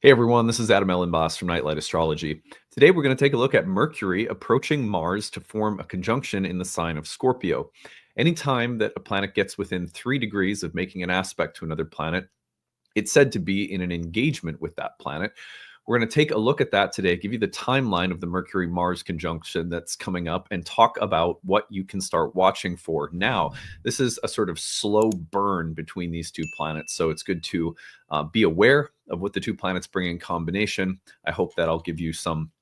Hey everyone, this is Elenbaas from Nightlight Astrology. Today we're going to take a look at Mercury approaching Mars to form a conjunction in the sign of Scorpio. Anytime that a planet gets within 3 degrees of making an aspect to another planet, it's said to be in an engagement with that planet. We're going to take a look at that today, give you the timeline of the Mercury Mars conjunction that's coming up, and talk about what you can start watching for now. This is a sort of slow burn between these two planets, so it's good to be aware of what the two planets bring in combination. I hope that I'll give you some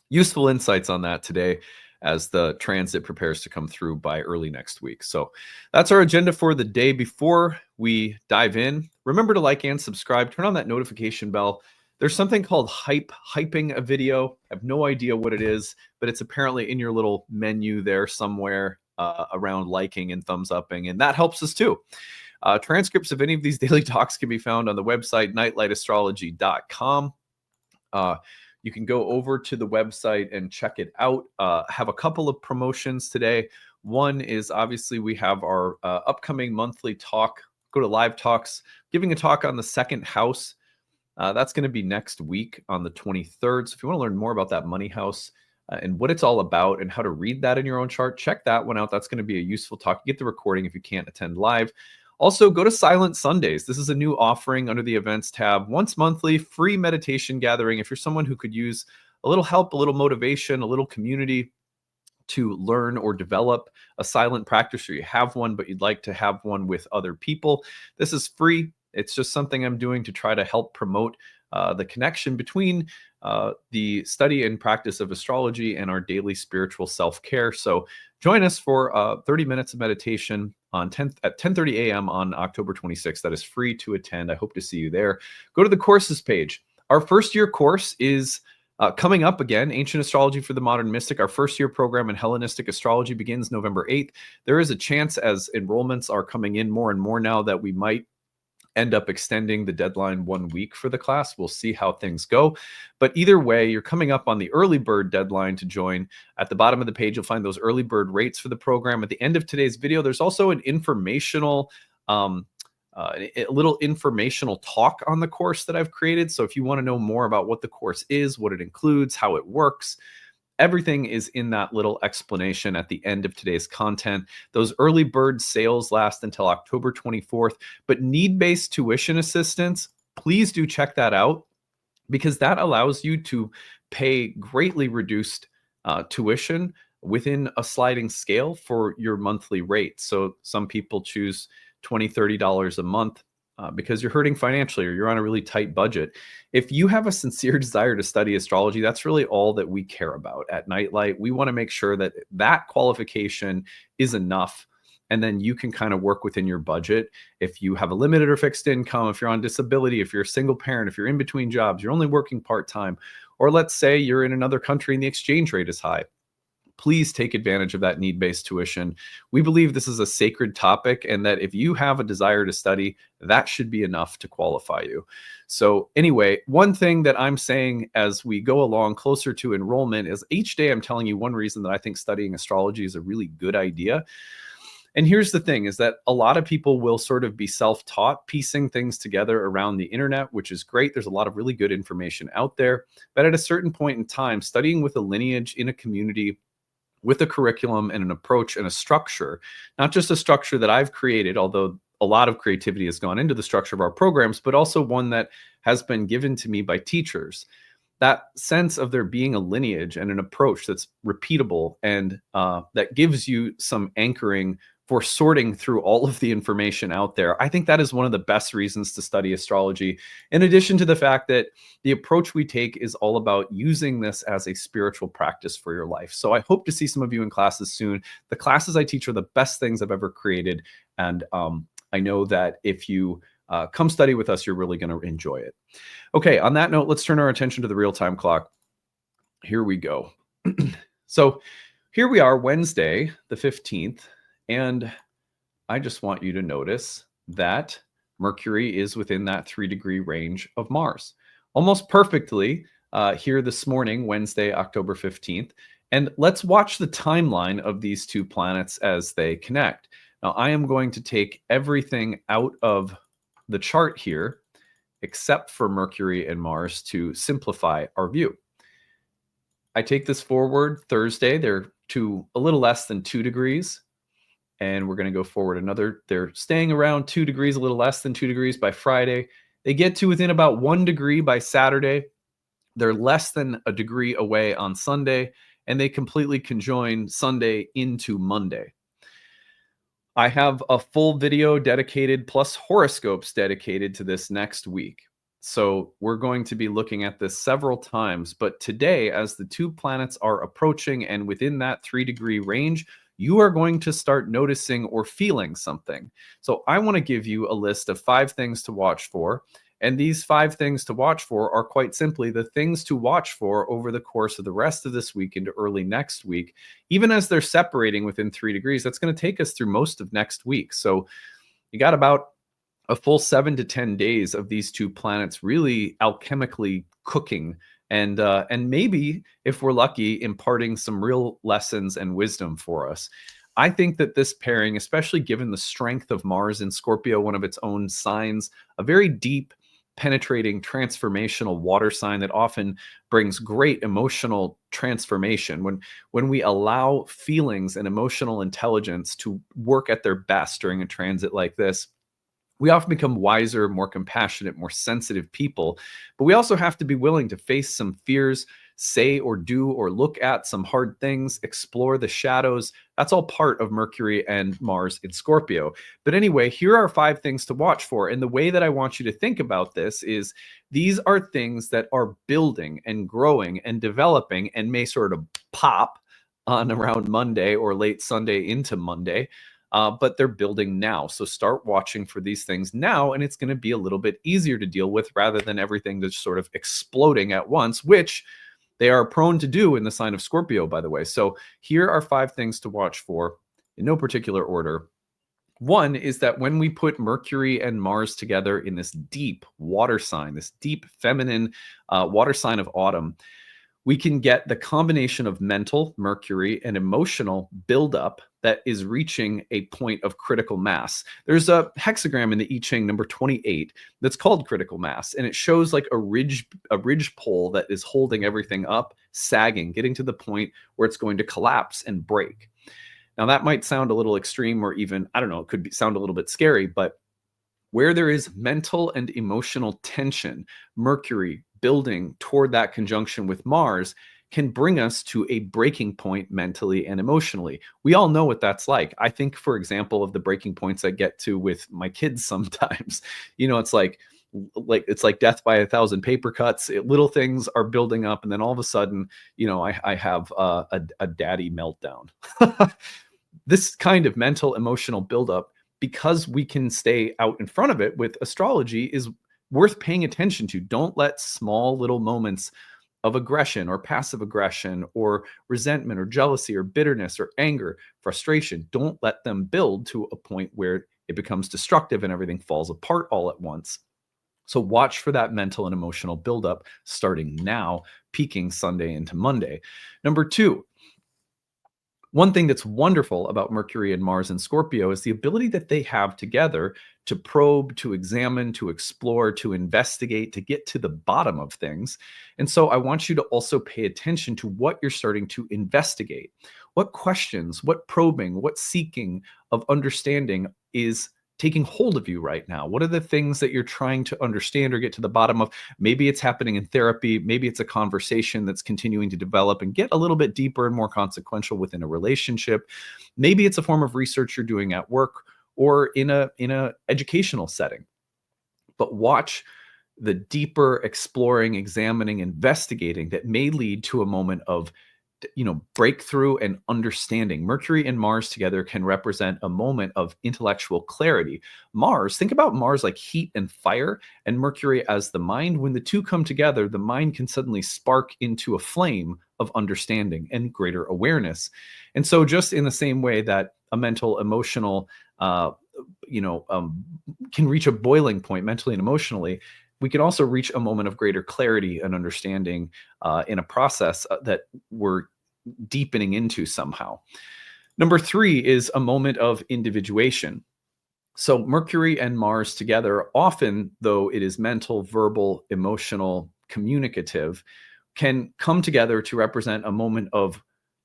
useful insights on that today as the transit prepares to come through by early next week. So that's our agenda for the day. Before we dive in, remember to like and subscribe, turn on that notification bell. There's something called hyping a video. I have no idea what it is, but it's apparently in your little menu there somewhere around liking and thumbs upping, and that helps us too. Transcripts of any of these daily talks can be found on the website nightlightastrology.com. You can go over to the website and check it out. Have a couple of promotions today. One is obviously we have our upcoming monthly talk. Go to Live Talks, giving a talk on the second house. That's going to be next week on the 23rd. So if you want to learn more about that money house and what it's all about and how to read that in your own chart, check that one out. That's going to be a useful talk. Get the recording if you can't attend live. Also, go to Silent Sundays. This is a new offering under the events tab. Once monthly, free meditation gathering. If you're someone who could use a little help, a little motivation, a little community to learn or develop a silent practice, or you have one, but you'd like to have one with other people, this is free. It's just something I'm doing to try to help promote the connection between the study and practice of astrology and our daily spiritual self-care. So join us for 30 minutes of meditation at 10:30 a.m. on October 26th. That is free to attend. I hope to see you there. Go to the courses page. Our first year course is coming up again, Ancient Astrology for the Modern Mystic. Our first year program in Hellenistic Astrology begins November 8th. There is a chance, as enrollments are coming in more and more now, that we might end up extending the deadline 1 week for the class. We'll see how things go. But either way, you're coming up on the early bird deadline to join. At the bottom of the page, you'll find those early bird rates for the program. At the end of today's video, there's also an informational, a little informational talk on the course that I've created. So if you want to know more about what the course is, what it includes, how it works, everything is in that little explanation at the end of today's content. Those early bird sales last until October 24th, but need-based tuition assistance, please do check that out, because that allows you to pay greatly reduced tuition within a sliding scale for your monthly rate. So some people choose $20, $30 a month because you're hurting financially or you're on a really tight budget. If you have a sincere desire to study astrology, that's really all that we care about at Nightlight. We want to make sure that that qualification is enough, and then you can kind of work within your budget. If you have a limited or fixed income, if you're on disability, if you're a single parent, if you're in between jobs, you're only working part-time, or let's say you're in another country and the exchange rate is high, please take advantage of that need-based tuition. We believe this is a sacred topic, and that if you have a desire to study, that should be enough to qualify you. So anyway, one thing that I'm saying as we go along closer to enrollment is each day I'm telling you one reason that I think studying astrology is a really good idea. And here's the thing, is that a lot of people will sort of be self-taught, piecing things together around the internet, which is great. There's a lot of really good information out there. But at a certain point in time, studying with a lineage in a community, with a curriculum and an approach and a structure, not just a structure that I've created, although a lot of creativity has gone into the structure of our programs, but also one that has been given to me by teachers. That sense of there being a lineage and an approach that's repeatable and that gives you some anchoring for sorting through all of the information out there. I think that is one of the best reasons to study astrology, in addition to the fact that the approach we take is all about using this as a spiritual practice for your life. So I hope to see some of you in classes soon. The classes I teach are the best things I've ever created. And I know that if you come study with us, you're really going to enjoy it. Okay, on that note, let's turn our attention to the real-time clock. Here we go. So here we are, Wednesday, the 15th. And I just want you to notice that Mercury is within that 3-degree range of Mars, almost perfectly here this morning, Wednesday, October 15th. And let's watch the timeline of these two planets as they connect. Now, I am going to take everything out of the chart here except for Mercury and Mars to simplify our view. I take this forward Thursday. They're to a little less than 2 degrees. And we're going to go forward another. They're staying around 2 degrees, a little less than 2 degrees by Friday. They get to within about 1 degree by Saturday. They're less than a degree away on Sunday, and they completely conjoin Sunday into Monday. I have a full video dedicated plus horoscopes dedicated to this next week. So we're going to be looking at this several times. But today, as the two planets are approaching and within that 3-degree range, you are going to start noticing or feeling something. So I want to give you a list of 5 things to watch for. And these 5 things to watch for are quite simply the things to watch for over the course of the rest of this week into early next week. Even as they're separating within 3 degrees, that's going to take us through most of next week. So you got about a full 7 to 10 days of these two planets really alchemically cooking and maybe, if we're lucky, imparting some real lessons and wisdom for us. I think that this pairing, especially given the strength of Mars in Scorpio, one of its own signs, a very deep, penetrating, transformational water sign that often brings great emotional transformation. When we allow feelings and emotional intelligence to work at their best during a transit like this, we often become wiser, more compassionate, more sensitive people. But we also have to be willing to face some fears, say or do or look at some hard things, explore the shadows. That's all part of Mercury and Mars in Scorpio. But anyway, here are 5 things to watch for. And the way that I want you to think about this is these are things that are building and growing and developing and may sort of pop on around Monday or late Sunday into Monday. But they're building now. So start watching for these things now, and it's going to be a little bit easier to deal with rather than everything that's sort of exploding at once, which they are prone to do in the sign of Scorpio, by the way. So here are 5 things to watch for in no particular order. One is that when we put Mercury and Mars together in this deep water sign, this deep feminine water sign of autumn, we can get the combination of mental, Mercury, and emotional buildup that is reaching a point of critical mass. There's a hexagram in the I Ching number 28 that's called critical mass, and it shows like a ridge pole that is holding everything up, sagging, getting to the point where it's going to collapse and break. Now that might sound a little extreme, or even, I don't know, it could sound a little bit scary, but where there is mental and emotional tension, Mercury building toward that conjunction with Mars can bring us to a breaking point mentally and emotionally. We all know what that's like. I think, for example, of the breaking points I get to with my kids sometimes. It's like death by 1,000 paper cuts. Little things are building up, and then all of a sudden, I have a daddy meltdown. This kind of mental, emotional buildup, because we can stay out in front of it with astrology, is worth paying attention to. Don't let small little moments of aggression or passive aggression or resentment or jealousy or bitterness or anger, frustration, don't let them build to a point where it becomes destructive and everything falls apart all at once. So watch for that mental and emotional buildup starting now, peaking Sunday into Monday. Number 2, one thing that's wonderful about Mercury and Mars in Scorpio is the ability that they have together to probe, to examine, to explore, to investigate, to get to the bottom of things. And so I want you to also pay attention to what you're starting to investigate. What questions, what probing, what seeking of understanding is taking hold of you right now? What are the things that you're trying to understand or get to the bottom of? Maybe it's happening in therapy. Maybe it's a conversation that's continuing to develop and get a little bit deeper and more consequential within a relationship. Maybe it's a form of research you're doing at work or in a educational setting. But watch the deeper exploring, examining, investigating that may lead to a moment of breakthrough and understanding. Mercury and Mars together can represent a moment of intellectual clarity. Think about Mars like heat and fire, and Mercury as the mind. When the two come together, the mind can suddenly spark into a flame of understanding and greater awareness. And so just in the same way that a mental, emotional, can reach a boiling point mentally and emotionally, we can also reach a moment of greater clarity and understanding in a process that we're deepening into somehow. Number 3 is a moment of individuation. So Mercury and Mars together, often though it is mental, verbal, emotional, communicative, can come together to represent a moment of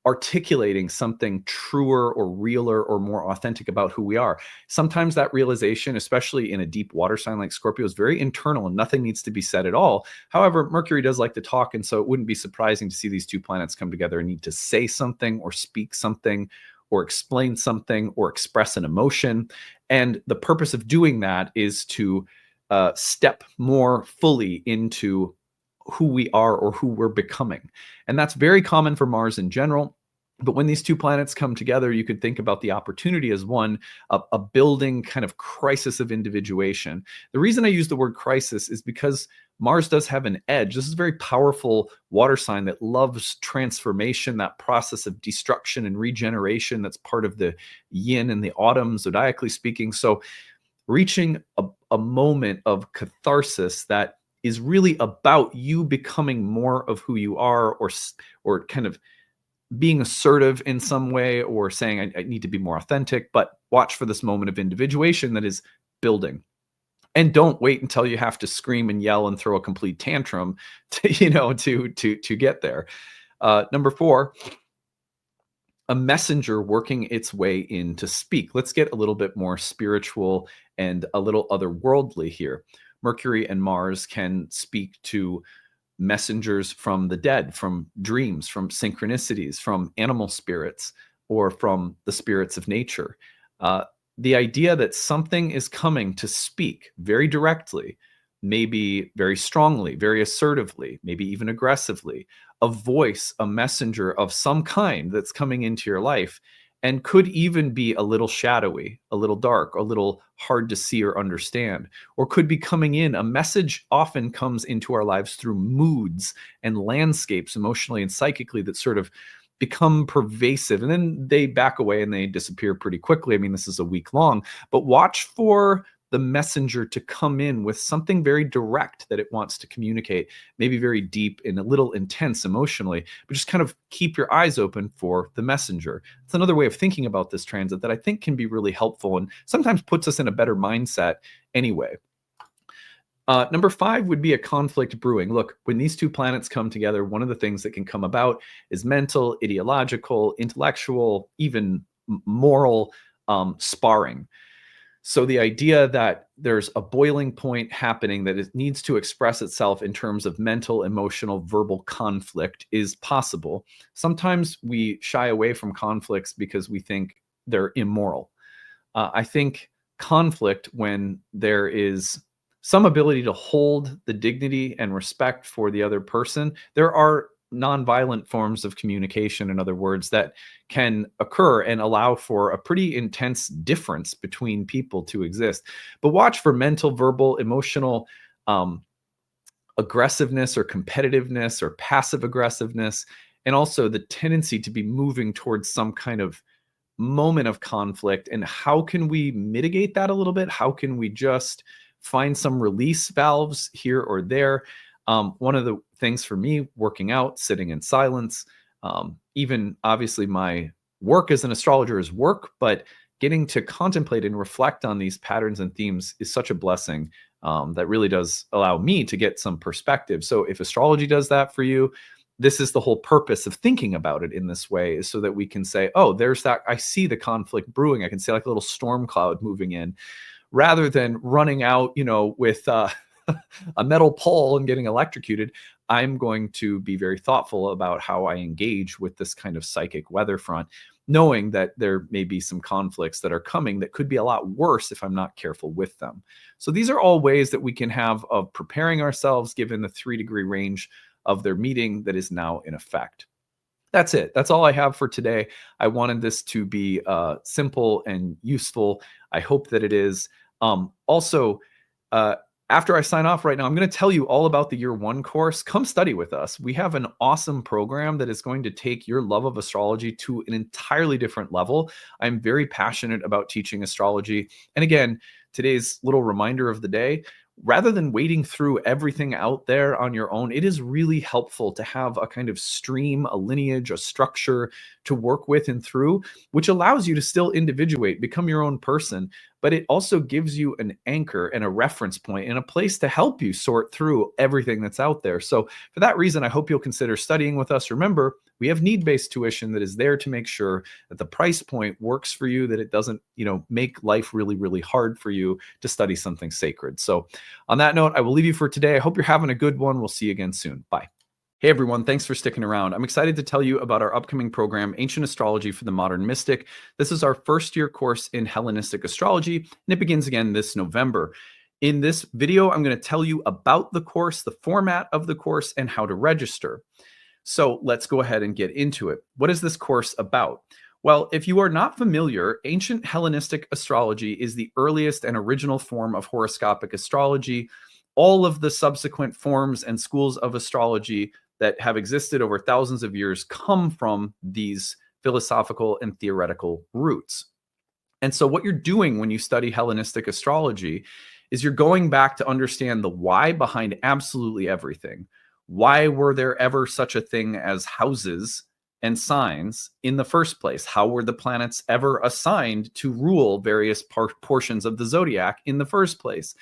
articulating something truer or realer or more authentic about who we are. Sometimes that realization, especially in a deep water sign like Scorpio, is very internal and nothing needs to be said at all. However, Mercury does like to talk, and so it wouldn't be surprising to see these two planets come together and need to say something or speak something or explain something or express an emotion. And the purpose of doing that is to step more fully into who we are or who we're becoming. And that's very common for Mars in general. But when these two planets come together, you could think about the opportunity as one, a building kind of crisis of individuation. The reason I use the word crisis is because Mars does have an edge. This is a very powerful water sign that loves transformation, that process of destruction and regeneration that's part of the yin and the autumn, zodiacally speaking. So reaching a moment of catharsis that is really about you becoming more of who you are, or kind of being assertive in some way, or saying I need to be more authentic. But watch for this moment of individuation that is building. And don't wait until you have to scream and yell and throw a complete tantrum to, to get there. Number 4, a messenger working its way in to speak. Let's get a little bit more spiritual and a little otherworldly here. Mercury and Mars can speak to messengers from the dead, from dreams, from synchronicities, from animal spirits, or from the spirits of nature. The idea that something is coming to speak very directly, maybe very strongly, very assertively, maybe even aggressively, a voice, a messenger of some kind that's coming into your life, and could even be a little shadowy, a little dark, a little hard to see or understand, or could be coming in. A message often comes into our lives through moods and landscapes, emotionally and psychically, that sort of become pervasive, and then they back away and they disappear pretty quickly. I mean, this is a week long, but watch for the messenger to come in with something very direct that it wants to communicate, maybe very deep and a little intense emotionally, but just kind of keep your eyes open for the messenger. It's another way of thinking about this transit that I think can be really helpful and sometimes puts us in a better mindset anyway. Number 5 would be a conflict brewing. Look, when these two planets come together, one of the things that can come about is mental, ideological, intellectual, even moral sparring. So the idea that there's a boiling point happening that it needs to express itself in terms of mental, emotional, verbal conflict is possible. Sometimes we shy away from conflicts because we think they're immoral. I think conflict, when there is some ability to hold the dignity and respect for the other person, there are nonviolent forms of communication, in other words, that can occur and allow for a pretty intense difference between people to exist. But watch for mental, verbal, emotional aggressiveness or competitiveness or passive aggressiveness, and also the tendency to be moving towards some kind of moment of conflict. And how can we mitigate that a little bit? How can we just find some release valves here or there? One of the things for me, working out, sitting in silence, even obviously my work as an astrologer is work, but getting to contemplate and reflect on these patterns and themes is such a blessing, that really does allow me to get some perspective. So if astrology does that for you, this is the whole purpose of thinking about it in this way, is so that we can say, oh, there's that, I see the conflict brewing. I can see like a little storm cloud moving in, rather than running out, with a metal pole and getting electrocuted. I'm going to be very thoughtful about how I engage with this kind of psychic weather front, knowing that there may be some conflicts that are coming that could be a lot worse if I'm not careful with them. So these are all ways that we can have of preparing ourselves given the 3-degree range of their meeting that is now in effect. That's it. That's all I have for today. I wanted this to be simple and useful. I hope that it is. Also, after I sign off right now, I'm going to tell you all about the Year 1 course. Come study with us. We have an awesome program that is going to take your love of astrology to an entirely different level. I'm very passionate about teaching astrology. And again, today's little reminder of the day, rather than wading through everything out there on your own, it is really helpful to have a kind of stream, a lineage, a structure to work with and through, which allows you to still individuate, become your own person, but it also gives you an anchor and a reference point and a place to help you sort through everything that's out there. So for that reason, I hope you'll consider studying with us. Remember, we have need-based tuition that is there to make sure that the price point works for you, that it doesn't, make life really, really hard for you to study something sacred. So on that note, I will leave you for today. I hope you're having a good one. We'll see you again soon. Bye. Hey everyone, thanks for sticking around. I'm excited to tell you about our upcoming program, Ancient Astrology for the Modern Mystic. This is our first year course in Hellenistic astrology, and it begins again this November. In this video, I'm going to tell you about the course, the format of the course, and how to register. So let's go ahead and get into it. What is this course about? Well, if you are not familiar, ancient Hellenistic astrology is the earliest and original form of horoscopic astrology. All of the subsequent forms and schools of astrology that have existed over thousands of years come from these philosophical and theoretical roots. And so what you're doing when you study Hellenistic astrology is you're going back to understand the why behind absolutely everything. Why were there ever such a thing as houses and signs in the first place? How were the planets ever assigned to rule various portions of the zodiac in the first place?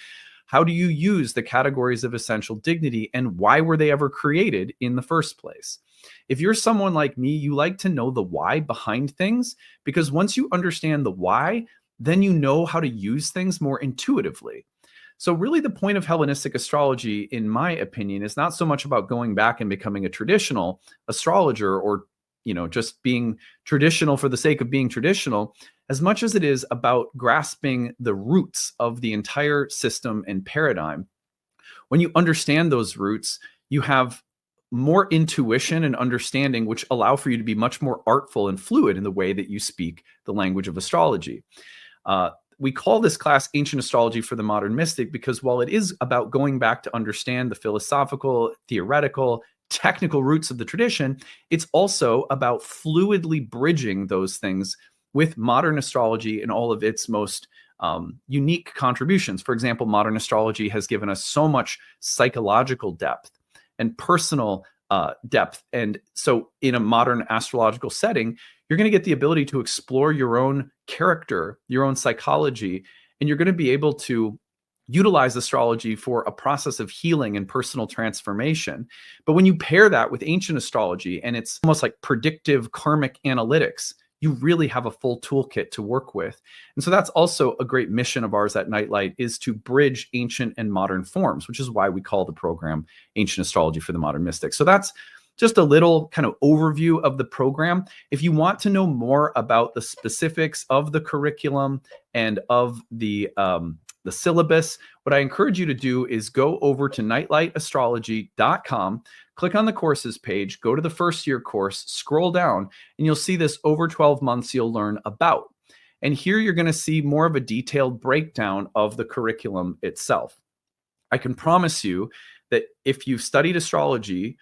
How do you use the categories of essential dignity, and why were they ever created in the first place? If you're someone like me, you like to know the why behind things, because once you understand the why, then you know how to use things more intuitively. So really the point of Hellenistic astrology, in my opinion, is not so much about going back and becoming a traditional astrologer or just being traditional for the sake of being traditional, as much as it is about grasping the roots of the entire system and paradigm. When you understand those roots, you have more intuition and understanding, which allow for you to be much more artful and fluid in the way that you speak the language of astrology. We call this class Ancient Astrology for the Modern Mystic because while it is about going back to understand the philosophical, theoretical, technical roots of the tradition, it's also about fluidly bridging those things with modern astrology and all of its most unique contributions. For example, modern astrology has given us so much psychological depth and personal depth. And so in a modern astrological setting, you're going to get the ability to explore your own character, your own psychology, and you're going to be able to utilize astrology for a process of healing and personal transformation. But when you pair that with ancient astrology, and it's almost like predictive karmic analytics, you really have a full toolkit to work with. And so that's also a great mission of ours at Nightlight, is to bridge ancient and modern forms, which is why we call the program Ancient Astrology for the Modern Mystic. So that's just a little kind of overview of the program. If you want to know more about the specifics of the curriculum and of the syllabus, what I encourage you to do is go over to nightlightastrology.com, click on the courses page, go to the first year course, scroll down, and you'll see this over 12 months you'll learn about. And here you're going to see more of a detailed breakdown of the curriculum itself. I can promise you that if you've studied astrology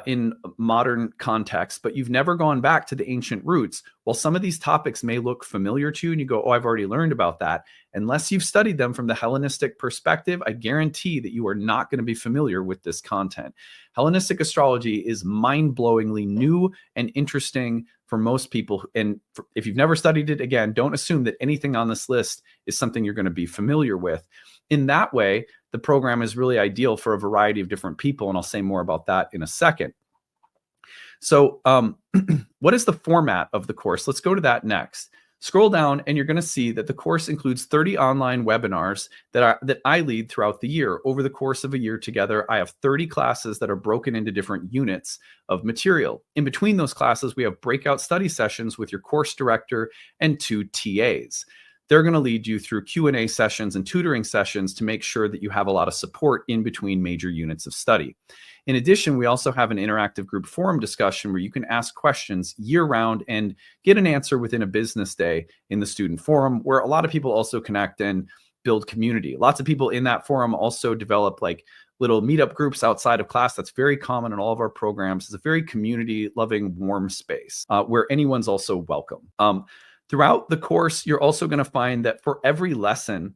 in modern context, but you've never gone back to the ancient roots, while some of these topics may look familiar to you and you go, oh, I've already learned about that, unless you've studied them from the Hellenistic perspective, I guarantee that you are not going to be familiar with this content. Hellenistic astrology is mind-blowingly new and interesting for most people. And if you've never studied it, again, don't assume that anything on this list is something you're going to be familiar with. In that way, the program is really ideal for a variety of different people, and I'll say more about that in a second. So what is the format of the course? Let's go to that next. Scroll down and you're going to see that the course includes 30 online webinars that I lead throughout the year. Over the course of a year together, I have 30 classes that are broken into different units of material. In between those classes, we have breakout study sessions with your course director and 2 TAs. They're going to lead you through Q&A sessions and tutoring sessions to make sure that you have a lot of support in between major units of study. In addition, we also have an interactive group forum discussion where you can ask questions year-round and get an answer within a business day in the student forum, where a lot of people also connect and build community. Lots of people in that forum also develop like little meetup groups outside of class. That's very common in all of our programs. It's a very community-loving, warm space where anyone's also welcome. Throughout the course, you're also going to find that for every lesson,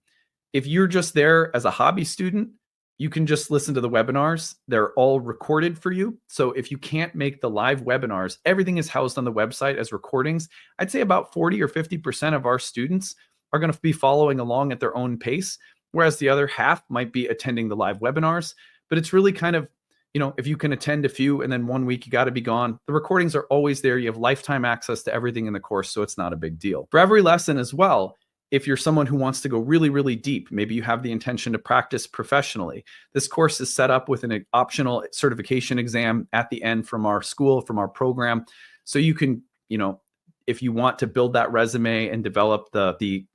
If you're just there as a hobby student, you can just listen to the webinars. They're all recorded for you. So if you can't make the live webinars, everything is housed on the website as recordings. I'd say about 40 or 50% of our students are going to be following along at their own pace, whereas the other half might be attending the live webinars. But it's really kind of, if you can attend a few and then 1 week you got to be gone, the recordings are always there. You have lifetime access to everything in the course, so it's not a big deal. For every lesson as well, if you're someone who wants to go really, really deep, maybe you have the intention to practice professionally, this course is set up with an optional certification exam at the end from our school, from our program. So you can, if you want to build that resume and develop the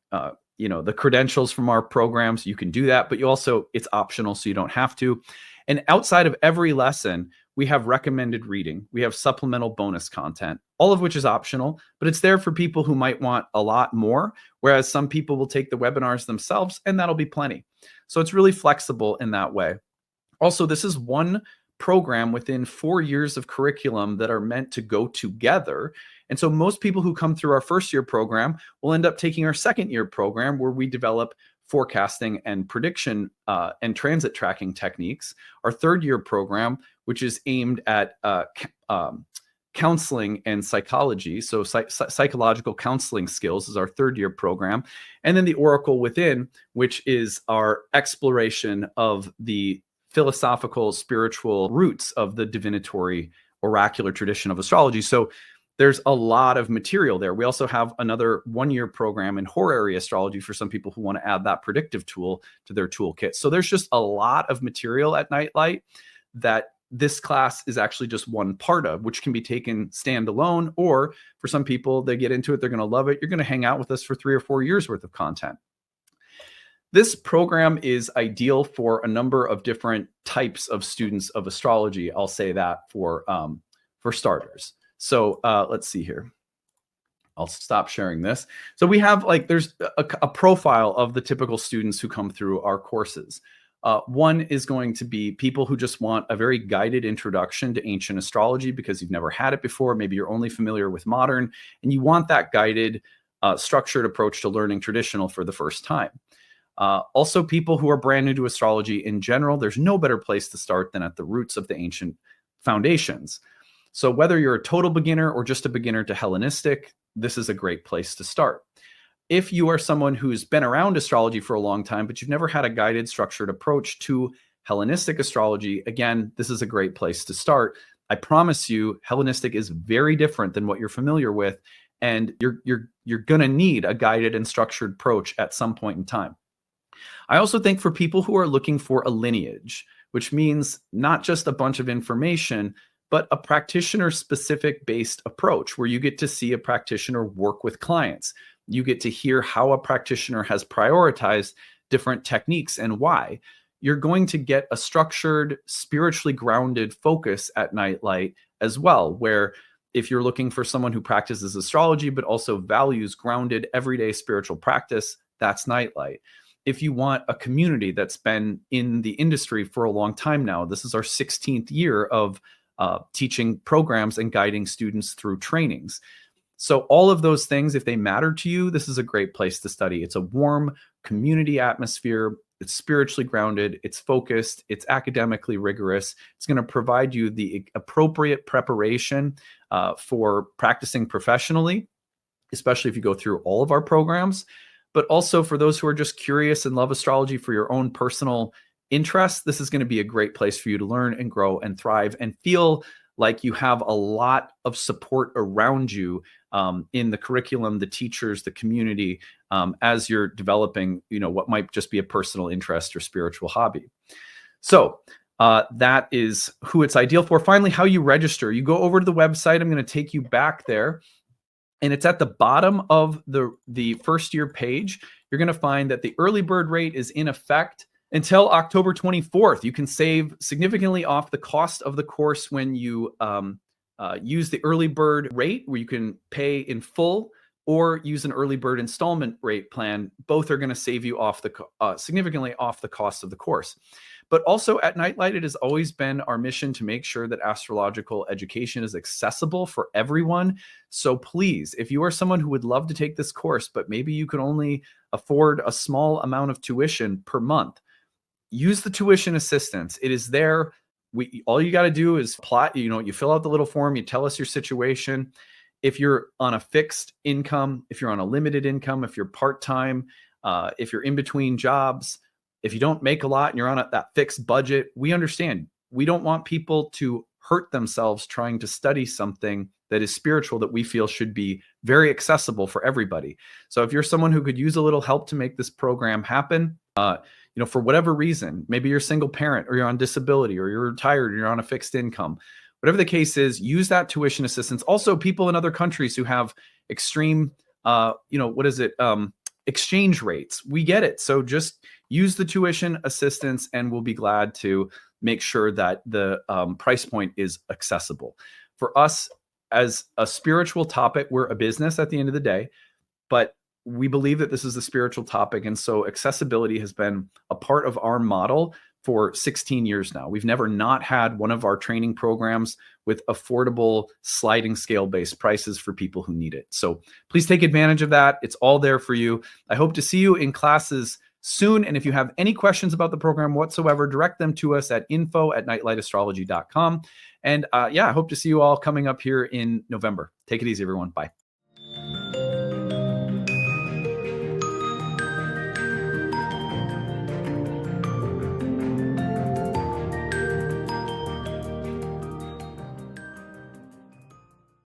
credentials from our programs, you can do that, but it's optional, so you don't have to. And outside of every lesson, we have recommended reading. We have supplemental bonus content, all of which is optional, but it's there for people who might want a lot more, whereas some people will take the webinars themselves, and that'll be plenty. So it's really flexible in that way. Also, this is one program within 4 years of curriculum that are meant to go together. And so most people who come through our first year program will end up taking our second year program, where we develop forecasting and prediction and transit tracking techniques. Our third year program, which is aimed at counseling and psychology. So psychological counseling skills is our third year program. And then the Oracle Within, which is our exploration of the philosophical, spiritual roots of the divinatory oracular tradition of astrology. So there's a lot of material there. We also have another 1 year program in horary astrology for some people who want to add that predictive tool to their toolkit. So there's just a lot of material at Nightlight that this class is actually just one part of, which can be taken standalone, or for some people, they get into it, they're going to love it. You're going to hang out with us for 3 or 4 years worth of content. This program is ideal for a number of different types of students of astrology. I'll say that for starters. So let's see here. I'll stop sharing this. So we have there's a profile of the typical students who come through our courses. One is going to be people who just want a very guided introduction to ancient astrology because you've never had it before. Maybe you're only familiar with modern, and you want that guided, structured approach to learning traditional for the first time. Also, people who are brand new to astrology in general, there's no better place to start than at the roots of the ancient foundations. So whether you're a total beginner or just a beginner to Hellenistic, this is a great place to start. If you are someone who's been around astrology for a long time, but you've never had a guided, structured approach to Hellenistic astrology, again, this is a great place to start. I promise you, Hellenistic is very different than what you're familiar with, and you're going to need a guided and structured approach at some point in time. I also think for people who are looking for a lineage, which means not just a bunch of information, but a practitioner-specific based approach where you get to see a practitioner work with clients. You get to hear how a practitioner has prioritized different techniques and why. You're going to get a structured, spiritually grounded focus at Nightlight as well, where if you're looking for someone who practices astrology but also values grounded everyday spiritual practice, that's Nightlight. If you want a community that's been in the industry for a long time now, this is our 16th year of teaching programs and guiding students through trainings. So all of those things, if they matter to you, this is a great place to study. It's a warm community atmosphere. It's spiritually grounded. It's focused. It's academically rigorous. It's going to provide you the appropriate preparation for practicing professionally, especially if you go through all of our programs. But also for those who are just curious and love astrology for your own personal interests, this is going to be a great place for you to learn and grow and thrive and feel like you have a lot of support around you in the curriculum, the teachers, the community, as you're developing, what might just be a personal interest or spiritual hobby. So that is who it's ideal for. Finally, how you register. You go over to the website. I'm going to take you back there. And it's at the bottom of the first year page. You're going to find that the early bird rate is in effect until October 24th. You can save significantly off the cost of the course when you use the early bird rate, where you can pay in full, or use an early bird installment rate plan. Both are going to save you off significantly off the cost of the course. But also at Nightlight, it has always been our mission to make sure that astrological education is accessible for everyone. So please, if you are someone who would love to take this course, but maybe you can only afford a small amount of tuition per month, use the tuition assistance. It is there. All you got to do is plot, you fill out the little form, you tell us your situation. If you're on a fixed income, if you're on a limited income, if you're part-time, if you're in between jobs, if you don't make a lot and you're on that fixed budget, we understand. We don't want people to hurt themselves trying to study something that is spiritual that we feel should be very accessible for everybody. So if you're someone who could use a little help to make this program happen, for whatever reason, maybe you're a single parent or you're on disability or you're retired or you're on a fixed income, whatever the case is, use that tuition assistance. Also, people in other countries who have extreme, exchange rates. We get it. So just use the tuition assistance and we'll be glad to make sure that the price point is accessible. For us, as a spiritual topic, we're a business at the end of the day, but we believe that this is a spiritual topic. And so accessibility has been a part of our model for 16 years now. We've never not had one of our training programs with affordable sliding scale based prices for people who need it. So please take advantage of that. It's all there for you. I hope to see you in classes soon. And if you have any questions about the program whatsoever, direct them to us at info@nightlightastrology.com. And I hope to see you all coming up here in November. Take it easy, everyone. Bye.